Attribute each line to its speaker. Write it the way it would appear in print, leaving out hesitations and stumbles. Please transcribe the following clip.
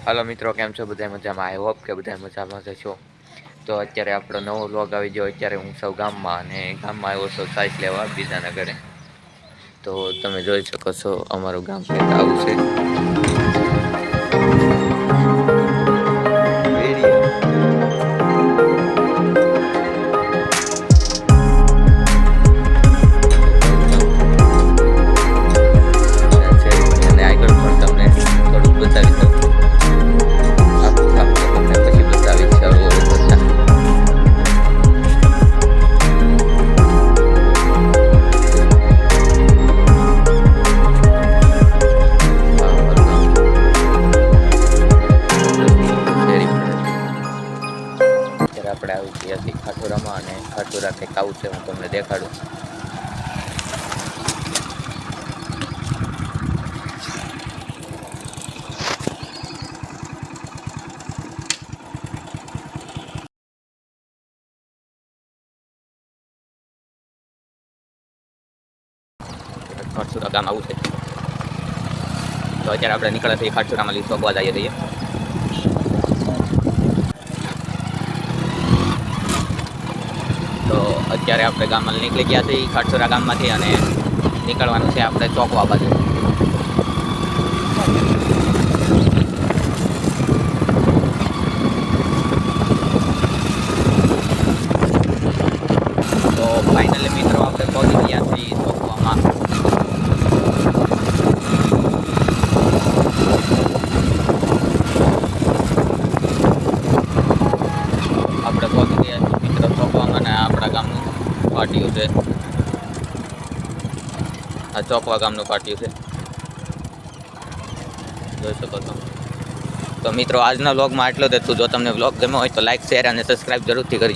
Speaker 1: હાલો મિત્રો, કેમ છો? બધા મજામાં? આઈ હોપ કે બધા મજામાં જશો. તો અત્યારે આપણો નવો વ્લોગ આવી ગયો. અત્યારે હું સૌ ગામમાં અને ગામમાં આવ્યો છું સાઈઝ લેવા બીજાના ઘરે. તો તમે જોઈ શકો છો અમારું ગામ કંઈક આવું છે. અને આગળ પણ તમને થોડુંક બતાવી દઉં. આખું કામ તો તમને પછી બતાવીશ હળવું કરતા. આપણે આવી ગયા છીએ ખાટોરામાં અને ખાટોરા કંઈક આવું છે, હું તમને દેખાડું. ખાટોરા ગામ આવું છે. તો અત્યારે આપણે નીકળ્યા છીએ ખાટોરામાં લીધો ગોવા જઈએ છીએ. તો અત્યારે આપણે ગામમાં નીકળી ગયા છીએ ખાટોરા ગામમાંથી અને નીકળવાનું છે આપણે ચોકવા બાજુ. તો ફાઇનલી મિત્રો આપણે પહોંચી ગયા છીએ ચોકવામાં. આપણે પહોંચી ગયા છીએ મિત્રો ચોકવામાં અને આપણા ગામનું પાટિયું છે. આ ચોકવા ગામનું પાટિયું છે, જોઈ શકો છો. તો મિત્રો આજના વ્લોગમાં આટલું જ હતું. જો તમને વ્લોગ ગમ્યો હોય તો લાઈક, શેર અને સબસ્ક્રાઈબ જરૂરથી કરજો.